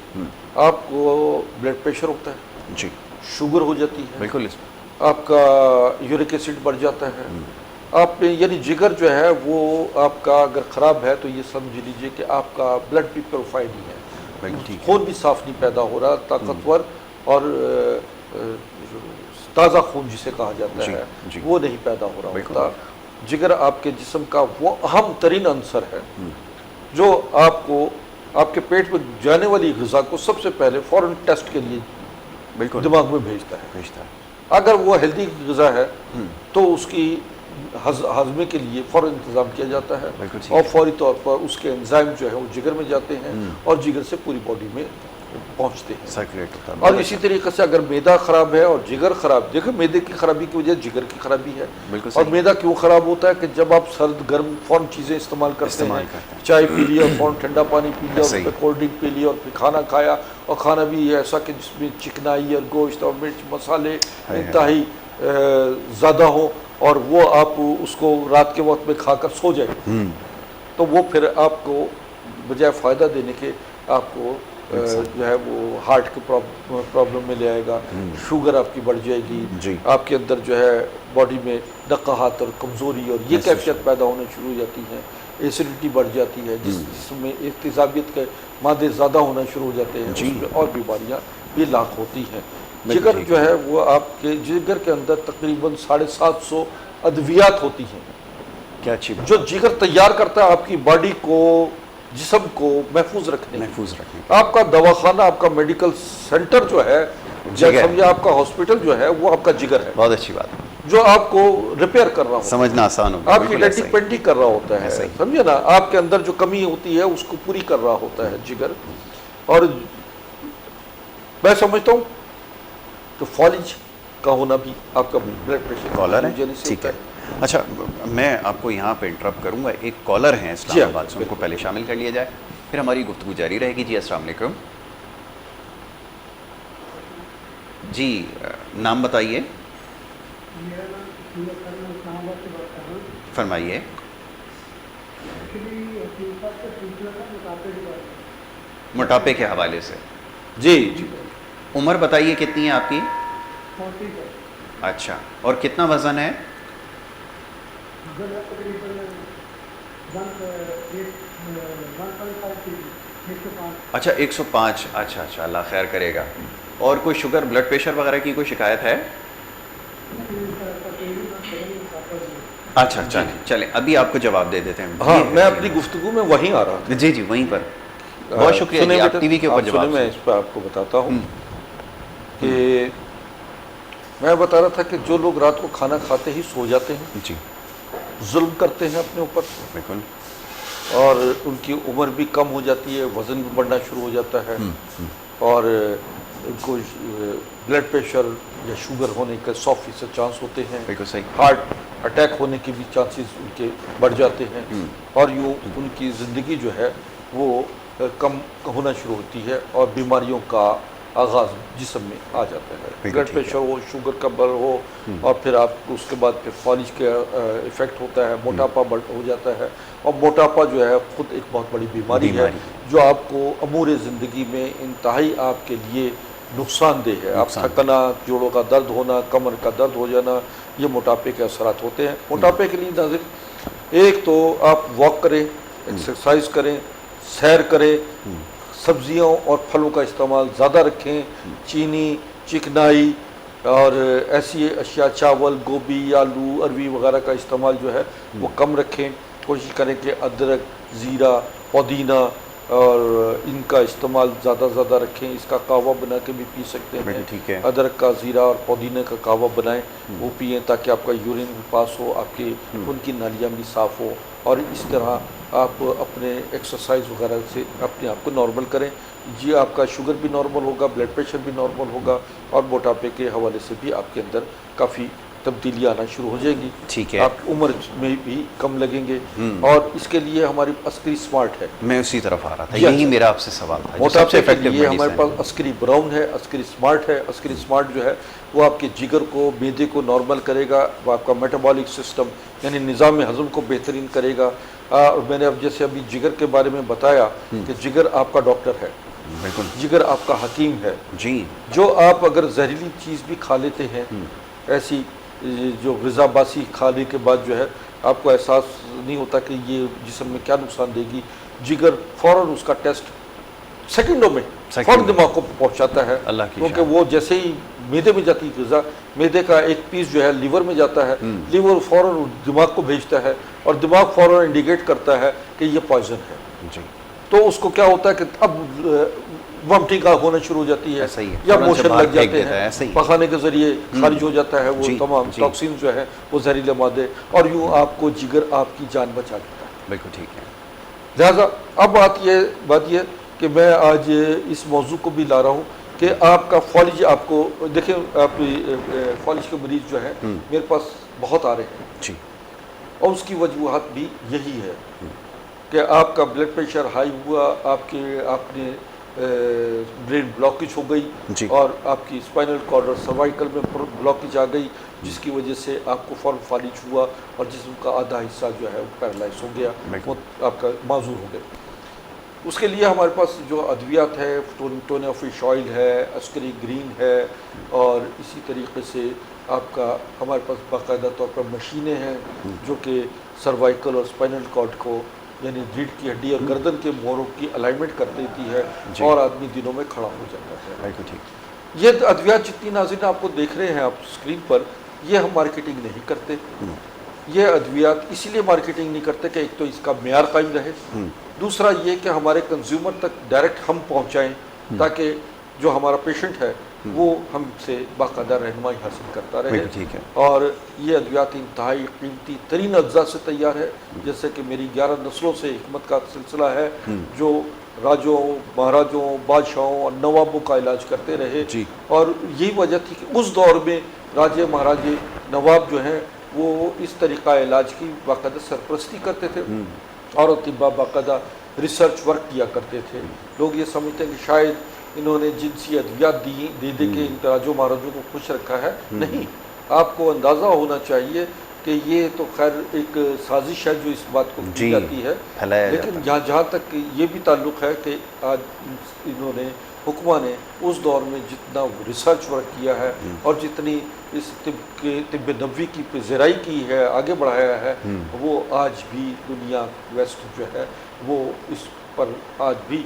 آپ کو بلڈ پریشر ہوتا ہے، جی شوگر ہو جاتی ہے، بالکل۔ آپ کا یورک ایسڈ بڑھ جاتا ہے، آپ میں یعنی جگر جو ہے وہ آپ کا اگر خراب ہے تو یہ سمجھ لیجئے کہ آپ کا بلڈ بھی پیوریفائی نہیں ہے، بالکل ٹھیک ہے۔ خون بھی صاف نہیں پیدا ہو رہا، طاقتور اور تازہ خون جسے کہا جاتا جی ہے جی وہ نہیں پیدا ہو رہا بالکل۔ ہوتا۔ جگر آپ کے جسم کا وہ اہم ترین عنصر ہے جو آپ کو آپ کے پیٹ میں جانے والی غذا کو سب سے پہلے فوراً ٹیسٹ کے لیے بالکل دماغ میں بھیجتا ہے۔ بھیجتا ہے۔ اگر وہ ہیلدی غذا ہے تو اس کی ہضمے کے لیے فوراً انتظام کیا جاتا ہے، بالکل ٹھیک اور ہے۔ فوری طور پر اس کے انزائم جو ہے وہ جگر میں جاتے ہیں اور جگر سے پوری باڈی میں پہنچتے ہیں۔ سرکولیٹ ہوتا ہے۔ اور اسی طریقے سے اگر میدا خراب ہے اور جگر خراب، دیکھیں میدے کی خرابی کی وجہ جگر کی خرابی ہے، بالکل اور صحیح۔ میدا کیوں خراب ہوتا ہے کہ جب آپ سرد گرم فوراً چیزیں استعمال کرتے ہیں، چائے پی لی اور فوراً ٹھنڈا پانی پی لیا، اور صحیح۔ پھر کولڈ ڈرنک پی لی، اور پھر کھانا کھایا، اور کھانا بھی ایسا کہ جس میں چکنائی اور گوشت اور مرچ مسالے انتہائی زیادہ ہوں، اور وہ آپ اس کو رات کے وقت میں کھا کر سو جائیں، تو وہ پھر آپ کو بجائے فائدہ دینے کے آپ کو جو ہے وہ ہارٹ کی پرابلم میں لے آئے گا، شوگر آپ کی بڑھ جائے گی، جی۔ آپ کے اندر جو ہے باڈی میں نقاہت اور کمزوری اور یہ کیفیت پیدا ہونے شروع ہو جاتی ہیں، ایسیڈیٹی بڑھ جاتی ہے، جس میں تیزابیت کے مادے زیادہ ہونا شروع ہو جاتے ہیں، اس میں اور بیماریاں بھی لاحق ہوتی ہیں۔ جگر جو ہے وہ آپ کے جگر کے اندر تقریباً 750 ادویات ہوتی ہیں کیا اچھی بات، جو جگر تیار کرتا ہے آپ کی باڈی کو، جسم کو محفوظ رکھنے کی۔ محفوظ رکھنے آپ کا دواخانہ، آپ کا میڈیکل سینٹر جو ہے، جگر، سمجھے آپ کا ہاسپٹل جو ہے وہ آپ کا جگر ہے، بہت اچھی بات، جو آپ کو ریپیئر کر رہا ہوتا ہے، سمجھنا آسان ہوگا، آپ کی بالکل ایسا ڈینٹی ہی۔ پینٹی کر رہا ہوتا ہے، ایسا ہی۔ سمجھے نا، آپ کے اندر جو کمی ہوتی ہے اس کو پوری کر رہا ہوتا ہے جگر۔ اور میں سمجھتا ہوں کہ فالج کا ہونا بھی آپ کا بلڈ پریشر کالر ہے، وجہ سے ٹھیک ہوتا ہے۔ اچھا میں آپ کو یہاں پہ انٹرپٹ کروں گا، ایک کالر ہیں اسلام آباد سے، ان کو پہلے شامل کر لیا جائے، پھر ہماری گفتگو جاری رہے گی۔ جی السلام علیکم، جی نام بتائیے، فرمائیے۔ موٹاپے کے حوالے سے، جی جی، عمر بتائیے کتنی ہے آپ کی؟ اچھا، اور کتنا وزن ہے؟ اچھا 105، اچھا اچھا، اللہ خیر کرے گا۔ اور کوئی شوگر بلڈ پریشر وغیرہ کی کوئی شکایت ہے؟ اچھا چلیں ابھی آپ کو جواب دے دیتے ہیں۔ ہاں میں اپنی گفتگو میں وہیں آ رہا تھا۔ جی جی وہیں پر، بہت شکریہ جی، آپ ٹی وی کے اوپر جواب میں اس پہ آپ کو بتاتا ہوں کہ میں بتا رہا تھا کہ جو لوگ رات کو کھانا کھاتے ہی سو جاتے ہیں، جی ظلم کرتے ہیں اپنے اوپر، بالکل، اور ان کی عمر بھی کم ہو جاتی ہے، وزن بھی بڑھنا شروع ہو جاتا ہے، اور ان کو بلڈ پریشر یا شوگر ہونے کا 100% چانس ہوتے ہیں، بالکل صحیح. ہارٹ اٹیک ہونے کے بھی چانسز ان کے بڑھ جاتے ہیں، اور یوں ان کی زندگی جو ہے وہ کم ہونا شروع ہوتی ہے اور بیماریوں کا آغاز جسم میں آ جاتا ہے. بلڈ پریشر ہو، شوگر کا بڑھ ہو، اور پھر آپ کو اس کے بعد پھر فالج کا ایفیکٹ ہوتا ہے، موٹاپا ہو جاتا ہے. اور موٹاپا جو ہے خود ایک بہت بڑی بیماری ہے جو آپ کو امور زندگی میں انتہائی آپ کے لیے نقصان دہ ہے. آپ تھکنا، جوڑوں کا درد ہونا، کمر کا درد ہو جانا، یہ موٹاپے کے اثرات ہوتے ہیں. موٹاپے کے لیے ناظرین ایک تو آپ واک کریں، ایکسرسائز کریں، سیر کریں، سبزیوں اور پھلوں کا استعمال زیادہ رکھیں، چینی، چکنائی اور ایسی اشیاء چاول، گوبھی، آلو، اروی وغیرہ کا استعمال جو ہے وہ کم رکھیں. کوشش کریں کہ ادرک، زیرہ، پودینہ اور ان کا استعمال زیادہ زیادہ رکھیں. اس کا قہوہ بنا کے بھی پی سکتے ہیں. ادرک کا، زیرہ اور پودینے کا قہوہ بنائیں، وہ پئیں تاکہ آپ کا یورین بھی پاس ہو، آپ کے خون کی نالیاں بھی صاف ہو. اور اس طرح آپ اپنے ایکسرسائز وغیرہ سے اپنے آپ کو نارمل کریں. جی آپ کا شوگر بھی نارمل ہوگا، بلڈ پریشر بھی نارمل ہوگا، اور موٹاپے کے حوالے سے بھی آپ کے اندر کافی تبدیلیاں آنا شروع ہو جائیں گی. ٹھیک ہے. آپ عمر میں بھی کم لگیں گے. اور اس کے لیے ہماری عسکری سمارٹ ہے. میں اسی طرف آ رہا تھا، یہی میرا آپ سے سوال تھا. موٹاپے کے لیے ہمارے پاس عسکری براؤن ہے، عسکری سمارٹ ہے. عسکری سمارٹ جو ہے وہ آپ کے جگر کو، معدے کو نارمل کرے گا، وہ آپ کا میٹابولک سسٹم یعنی نظام ہضم کو بہترین کرے گا. میں نے اب جیسے ابھی جگر کے بارے میں بتایا کہ جگر آپ کا ڈاکٹر ہے، بالکل جگر آپ کا حکیم ہے. جی جو آپ اگر زہریلی چیز بھی کھا لیتے ہیں، ایسی جو غذا باسی کھانے کے بعد جو ہے آپ کو احساس نہیں ہوتا کہ یہ جسم میں کیا نقصان دے گی، جگر فوراً اس کا ٹیسٹ سیکنڈوں میں فوراً دماغ کو پہنچاتا ہے. کیونکہ وہ جیسے ہی معدے میں جاتی غذا، معدے کا ایک پیس جو ہے لیور میں جاتا ہے، لیور فوراً دماغ کو بھیجتا ہے اور دماغ فوراً انڈیکیٹ کرتا ہے کہ یہ پوائزن ہے. جی تو اس کو کیا ہوتا ہے کہ اب وامٹنگ کا ہونا شروع ہو جاتی ہے یا موشن لگ جاتے ہیں، پخانے کے ذریعے خارج ہو جاتا ہے وہ تمام ٹاکسین جو ہے وہ زہریلے مادے، اور یوں آپ کو جگر آپ کی جان بچا دیتا ہے. بالکل ٹھیک ہے. لہٰذا اب بات یہ کہ میں آج اس موضوع کو بھی لا رہا ہوں کہ آپ کا فالج، آپ کو دیکھیں آپ فالج کے مریض جو ہے میرے پاس بہت آ رہے ہیں جی، اور اس کی وجوہات بھی یہی ہے کہ آپ کا بلڈ پریشر ہائی ہوا، آپ نے برین بلاکیج ہو گئی اور آپ کی اسپائنل کارڈ اور سروائکل میں بلاکیج آ گئی، جس کی وجہ سے آپ کو فوراً فالج ہوا اور جسم کا آدھا حصہ جو ہے وہ پیرالائز ہو گیا، وہ آپ کا معذور ہو گیا. اس کے لیے ہمارے پاس جو ادویات ہے، ٹونیا فش آئل ہے، عسکری گرین ہے، اور اسی طریقے سے آپ کا ہمارے پاس باقاعدہ طور پر مشینیں ہیں جو کہ سروائکل اور اسپائنل کارڈ کو یعنی ریڑھ کی ہڈی اور گردن کے موڑوں کی الائنمنٹ کر دیتی ہے اور آدمی دنوں میں کھڑا ہو جاتا ہے. یہ ادویات جتنی ناظرین آپ کو دیکھ رہے ہیں آپ اسکرین پر، یہ ہم مارکیٹنگ نہیں کرتے. یہ ادویات اسی لیے مارکیٹنگ نہیں کرتے کہ ایک تو اس کا معیار قائم رہے، دوسرا یہ کہ ہمارے کنزیومر تک ڈائریکٹ ہم پہنچائیں تاکہ جو ہمارا پیشنٹ ہے وہ ہم سے باقاعدہ رہنمائی حاصل کرتا رہے. اور یہ ادویات انتہائی قیمتی ترین اجزاء سے تیار ہے، جیسے کہ میری 11 نسلوں سے حکمت کا سلسلہ ہے جو راجوں، مہاراجوں، بادشاہوں اور نوابوں کا علاج کرتے رہے. اور یہی وجہ تھی کہ اس دور میں راجے، مہاراجے، نواب جو ہیں وہ اس طریقہ علاج کی باقاعدہ سرپرستی کرتے تھے اور اطباء باقاعدہ ریسرچ ورک کیا کرتے تھے. لوگ یہ سمجھتے ہیں کہ شاید انہوں نے جنسی ادویات دے کے ان راجوں مہاراجوں کو خوش رکھا ہے. نہیں، آپ کو اندازہ ہونا چاہیے کہ یہ تو خیر ایک سازش ہے جو اس بات کو کی جاتی ہے، لیکن جہاں تک یہ بھی تعلق ہے کہ آج انہوں نے حکماں نے اس دور میں جتنا ریسرچ ورک کیا ہے اور جتنی اس طب نبوی کی پذیرائی کی ہے، آگے بڑھایا ہے، وہ آج بھی دنیا ویسٹ جو ہے وہ اس پر آج بھی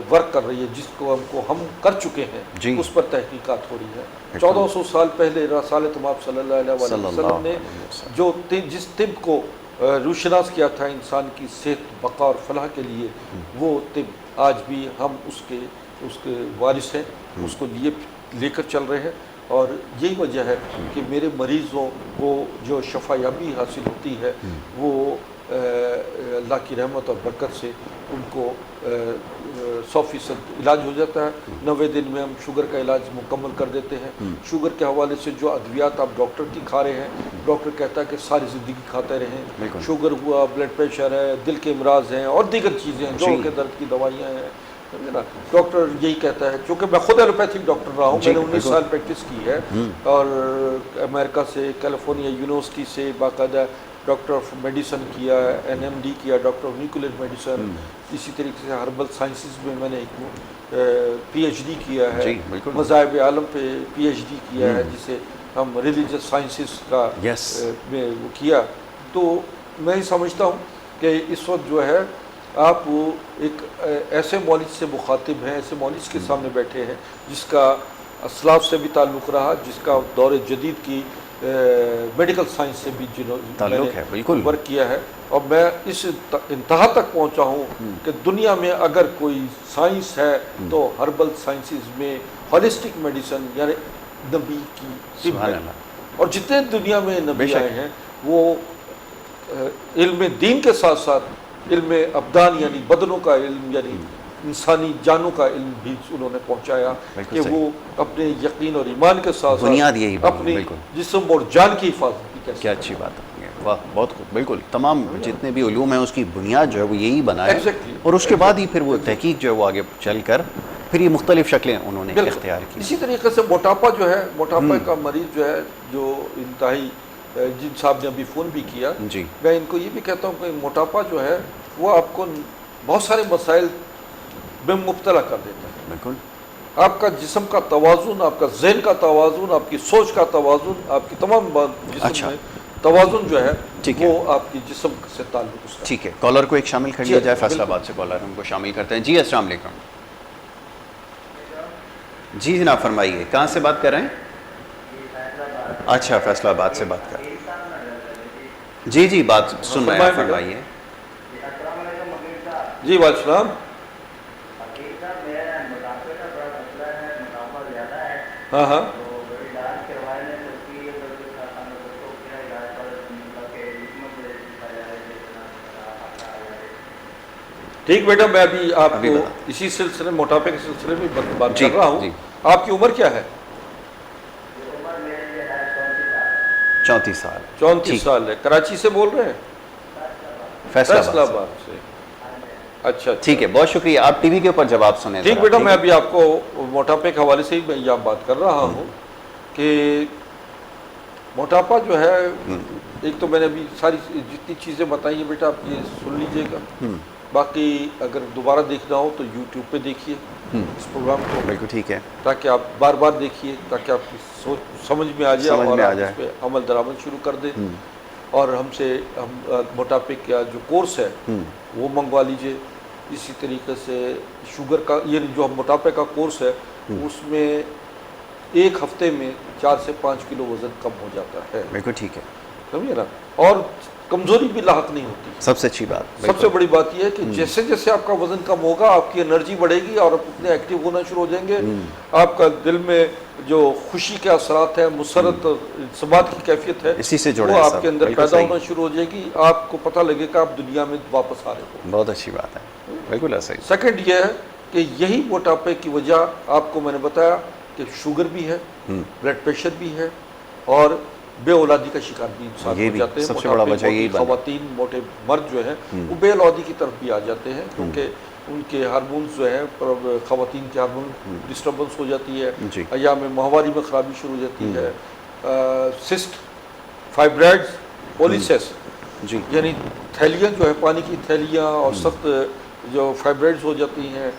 ورک کر رہی ہے. جس کو ہم کر چکے ہیں اس پر تحقیقات ہو رہی ہے. 1400 سال پہلے رسالت مآب صلی اللہ علیہ وسلم نے جو جس طب کو روشناس کیا تھا انسان کی صحت، بقا اور فلاح کے لیے، وہ طب آج بھی ہم اس کے وارث ہیں، اس کو لے کر چل رہے ہیں. اور یہی وجہ ہے کہ میرے مریضوں کو جو شفا یابی حاصل ہوتی ہے وہ اللہ کی رحمت اور برکت سے ان کو 100% علاج ہو جاتا ہے. 90 دن میں ہم شوگر کا علاج مکمل کر دیتے ہیں. شوگر کے حوالے سے جو ادویات آپ ڈاکٹر کی کھا رہے ہیں، ڈاکٹر کہتا ہے کہ ساری زندگی کھاتے رہیں. شوگر ہوا، بلڈ پریشر ہے، دل کے امراض ہیں اور دیگر چیزیں ہیں، جوڑوں کے درد کی دوائیاں ہیں، سمجھے نا. ڈاکٹر یہی کہتا ہے، چونکہ میں خود ایلوپیتھک ڈاکٹر رہا ہوں، میں نے 19 سال پریکٹس کی ہے اور امریکہ سے، کیلیفورنیا یونیورسٹی سے باقاعدہ ڈاکٹر آف میڈیسن کیا، NMD کیا، ڈاکٹر آف نیوکلیر میڈیسن. اسی طریقے سے ہربل سائنسز میں میں نے ایک PhD کیا ہے. مذاہب عالم پہ PhD کیا ہے، جسے ہم ریلیجس سائنسز کا میں وہ کیا. تو میں ہی سمجھتا ہوں کہ اس وقت جو ہے آپ ایک ایسے مولج سے مخاطب ہیں، ایسے مولج کے سامنے بیٹھے ہیں جس کا اسلاف سے بھی تعلق رہا، جس کا دور جدید کی میڈیکل سائنس سے بھی تعلق ہے، بالکل ورک کیا ہے. اور میں اس انتہا تک پہنچا ہوں کہ دنیا میں اگر کوئی سائنس ہے تو ہربل سائنسز میں ہالسٹک میڈیسن یعنی نبی کی طب ہے. اور جتنے دنیا میں نبی آئے ہیں وہ علم دین کے ساتھ ساتھ علم ابدان یعنی بدنوں کا علم، یعنی انسانی جانوں کا علم بھی انہوں نے پہنچایا کہ وہ اپنے یقین اور ایمان کے ساتھ ساتھ اپنی جسم اور جان کی حفاظت بھی کر. کیا اچھی بات ہے، واہ بہت خوب. بالکل تمام جتنے بھی علوم ہیں اس کی بنیاد جو ہے وہ یہی بنا ہے، اور اس کے بعد ہی پھر وہ تحقیق جو ہے وہ آگے چل کر پھر یہ مختلف شکلیں انہوں نے اختیار کی. اسی طریقے سے موٹاپا جو ہے، موٹاپا کا مریض جو ہے، جو انتہائی جن صاحب نے ابھی فون بھی کیا، میں ان کو یہ بھی کہتا ہوں کہ موٹاپا جو ہے وہ آپ کو بہت سارے مسائل میں مبتلا کر دیتا ہے. بالکل آپ کا جسم کا توازن، آپ کا ذہن کا توازن، آپ کی سوچ کا توازن، آپ کی تمام جسم میں توازن جو ہے وہ آپ کی جسم سے تعلق اس کا. ٹھیک ہے، کالر کو ایک شامل کر لیا جائے. فیصل آباد سے کالر ہم کو شامل کرتے ہیں. جی السلام علیکم. جی جناب فرمائیے، کہاں سے بات کر رہے ہیں؟ اچھا، فیصل آباد سے بات کر رہے ہیں. جی جی بات سن رہے ہیں، فرمائیے. جی وعلیکم السلام. ہاں ہاں ٹھیک بیٹا، میں ابھی آپ کو اسی سلسلے موٹاپے کے سلسلے میں بات کر رہا ہوں. آپ کی عمر کیا ہے؟ 34 سال. 34 سال ہے. کراچی سے بول رہے ہیں؟ فیصل آباد سے. اچھا ٹھیک ہے، بہت شکریہ. آپ ٹی وی کے اوپر جواب سنیں. ٹھیک بیٹا، میں ابھی آپ کو موٹاپے کے حوالے سے ہی میں یہ بات کر رہا ہوں کہ موٹاپا جو ہے، ایک تو میں نے ابھی ساری جتنی چیزیں بتائی ہیں بیٹا آپ یہ سن لیجئے گا. باقی اگر دوبارہ دیکھنا ہو تو یوٹیوب پہ دیکھیے اس پروگرام کو. بالکل ٹھیک ہے، تاکہ آپ بار بار دیکھیے، تاکہ آپ کی سوچ سمجھ میں آ جائے اور آپ اس پہ عمل درآمد شروع کر دیں. اور ہم موٹاپے کا جو کورس ہے وہ منگوا لیجئے. اسی طریقے سے شوگر کا یعنی جو موٹاپے کا کورس ہے اس میں ایک ہفتے میں 4 سے 5 کلو وزن کم ہو جاتا ہے. بالکل ٹھیک ہے، سمجھے نا. اور کمزوری بھی لاحق نہیں ہوتی. سب سے اچھی بات، سب سے بڑی بات یہ ہے کہ جیسے جیسے آپ کا وزن کم ہوگا آپ کی انرجی بڑھے گی اور آپ اتنے ایکٹیو ہونا شروع ہو جائیں گے. آپ کا دل میں جو خوشی کے اثرات ہیں، مسرت ثبات کی کیفیت ہے، اسی سے وہ آپ کے اندر پیدا ہونا شروع ہو جائے گی. آپ کو پتہ لگے گا آپ دنیا میں واپس آ رہے ہو. بہت اچھی بات ہے، بالکل ایسا ہی. سیکنڈ یہ ہے کہ یہی موٹاپے کی وجہ آپ کو میں نے بتایا کہ شوگر بھی ہے، بلڈ پریشر بھی ہے اور بے اولادی کا شکار بھی انسان ہو جاتے ہیں. سب سے بڑا وجہ یہی خواتین موٹے مرد جو ہیں وہ بے اولادی کی طرف بھی آ جاتے ہیں کیونکہ ان کے ہارمونز جو ہیں، خواتین کے ہارمون ڈسٹربنس ہو جاتی ہے، ایام ماہواری میں خرابی شروع ہو جاتی ہے. سسٹ، فائبرائڈز، پولیسس یعنی تھیلیاں جو ہے پانی کی تھیلیاں اور سخت جو فائبرائڈز ہو جاتی ہیں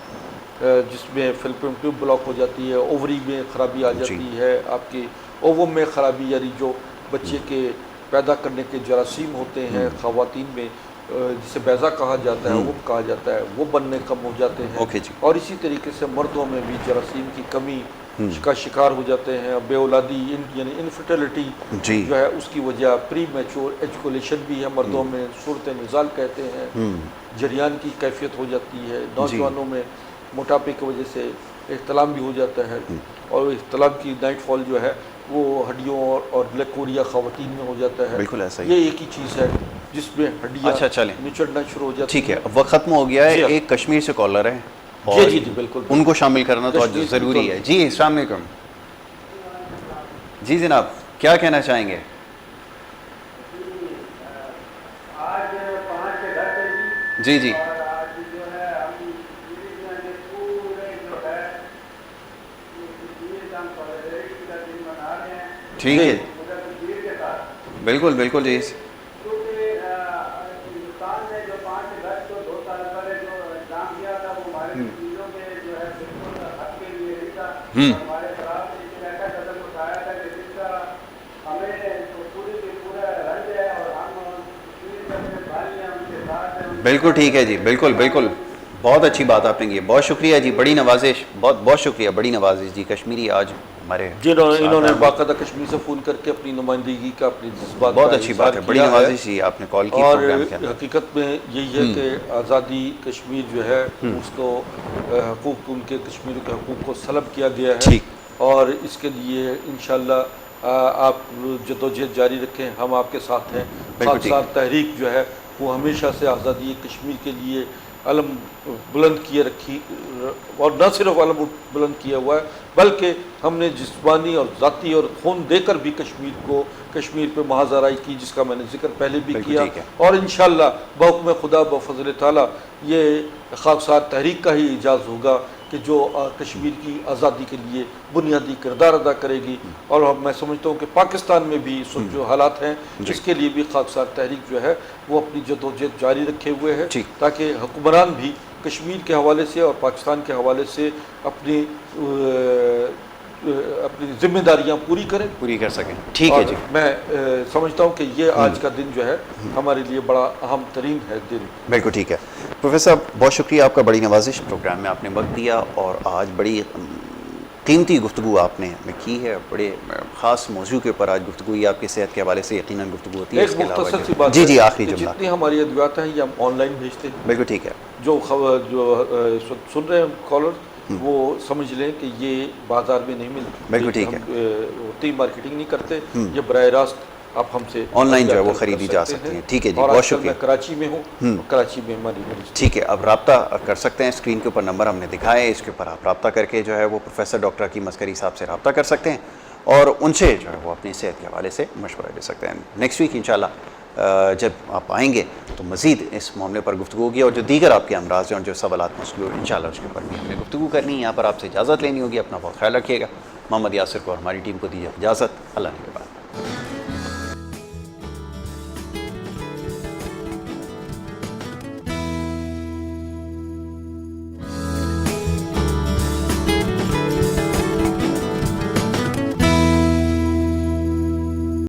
جس میں فلپین ٹیوب بلاک ہو جاتی ہے. اووری میں خرابی آ جاتی ہے، آپ کی اووم میں خرابی یعنی جو بچے کے پیدا کرنے کے جراثیم ہوتے ہیں خواتین میں جسے بیضہ کہا جاتا ہے، اووم کہا جاتا ہے، وہ بننے کم ہو جاتے ہیں. اور اسی طریقے سے مردوں میں بھی جراثیم کی کمی کا شکار ہو جاتے ہیں. بے اولادی یعنی انفرٹیلٹی جو ہے اس کی وجہ پری میچور ایجوکولیشن بھی ہے مردوں میں، صورت نزال کہتے ہیں، جریان کی کیفیت ہو جاتی ہے. نوجوانوں میں موٹاپے کی وجہ سے احتلام بھی ہو جاتا ہے اور احتلام کی نائٹ فال جو ہے وہ ہڈیوں اور گلیکوریا خواتین میں ہو جاتا ہے. بالکل ایسا ہی. یہ ایک ہی چیز ہے جس میں ہڈیاں اچھا چلیں نچڑنا شروع ہو جاتی ٹھیک ہے وقت ختم ہو گیا ہے جی ایک کشمیر سے کالر ہے جی جی جی بالکل ان کو شامل کرنا تو آج کشمیر سے ضروری بالکل۔ ہے جی السلام علیکم جی جناب کیا کہنا چاہیں گے جی جی ٹھیک ہے بالکل بالکل جی بالکل ٹھیک ہے جی بالکل بالکل بہت اچھی بات آپ نے کی بہت شکریہ جی بڑی نوازش بہت بہت شکریہ بڑی نوازش جی کشمیری آج ہمارے انہوں نے باقاعدہ کشمیر سے فون کر کے اپنی نمائندگی کا اپنی جذبات بہت کا اچھی اظہار بات ہے بڑی کیا نوازش جی آپ نے کال کی اور پروگرام کے اندر حقیقت میں یہی ہے کہ آزادی کشمیر جو ہے اس کو حقوق ان کے کشمیر کے حقوق کو سلب کیا گیا ہے ٹھیک اور اس کے لیے انشاءاللہ آپ جدوجہد جاری رکھیں ہم آپ کے ساتھ ہیں بالکل ٹھیک خاکسار تحریک جو ہے وہ ہمیشہ سے آزادی کشمیر کے لیے علم بلند کیے رکھی اور نہ صرف علم بلند کیا ہوا ہے بلکہ ہم نے جسمانی اور ذاتی اور خون دے کر بھی کشمیر پہ محاذ آرائی کی جس کا میں نے ذکر پہلے بھی بالکل کیا ٹھیک ہے اور انشاءاللہ بحکم خدا بفضل تعالیٰ یہ خاکسار تحریک کا ہی اعجاز ہوگا کہ جو کشمیر کی آزادی کے لیے بنیادی کردار ادا کرے گی اور میں سمجھتا ہوں کہ پاکستان میں بھی اس وقت جو حالات ہیں اس کے لیے بھی خاکسار تحریک جو ہے وہ اپنی جدوجہد جاری رکھے ہوئے ہے تاکہ حکمران بھی کشمیر کے حوالے سے اور پاکستان کے حوالے سے اپنی ذمہ داریاں پوری کر سکیں ٹھیک ہے جی میں سمجھتا ہوں کہ یہ آج کا دن جو ہے ہمارے لیے بڑا اہم ترین ہے دن بالکل ٹھیک ہے پروفیسر صاحب بہت شکریہ آپ کا بڑی نوازش پروگرام میں آپ نے وقت دیا اور آج بڑی قیمتی گفتگو آپ نے ہمیں کی ہے بڑے خاص موضوع کے اوپر آج گفتگو ہوئی آپ کی صحت کے حوالے سے یقیناً گفتگو ہوتی ہے ایک مختصر سی بات جی جی آخری کہ جملہ جتنی ہماری ادویات ہیں یہ ہم آن لائن بھیجتے ہیں بالکل ٹھیک ہے جو سن رہے ہیں کالر وہ سمجھ لیں کہ یہ بازار میں نہیں ملتی بالکل ٹھیک ہے ہوتی مارکیٹنگ نہیں کرتے یہ براہ راست آپ ہم سے آن لائن جو ہے وہ خریدی جا سکتی ہیں ٹھیک ہے جی اور بہت آج کل شکریہ میں کراچی میں ہوں کراچی میں ہماری ٹھیک ہے اب رابطہ کر سکتے ہیں اسکرین کے اوپر نمبر ہم نے دکھائے ہے اس کے اوپر آپ رابطہ کر کے جو ہے وہ پروفیسر ڈاکٹر حکیم عسکری صاحب سے رابطہ کر سکتے ہیں اور ان سے جو ہے وہ اپنی صحت کے حوالے سے مشورہ لے سکتے ہیں نیکسٹ ویک انشاءاللہ جب آپ آئیں گے تو مزید اس معاملے پر گفتگو ہوگی اور جو دیگر آپ کے امراض ہیں اور جو سوالات مسئلے انشاءاللہ اس کے اوپر بھی ہم نے گفتگو کرنی ہے یہاں پر آپ سے اجازت لینی ہوگی اپنا بہت خیال رکھیے گا محمد یاسر کو اور ہماری ٹیم کو دیجیے اجازت اللہ نے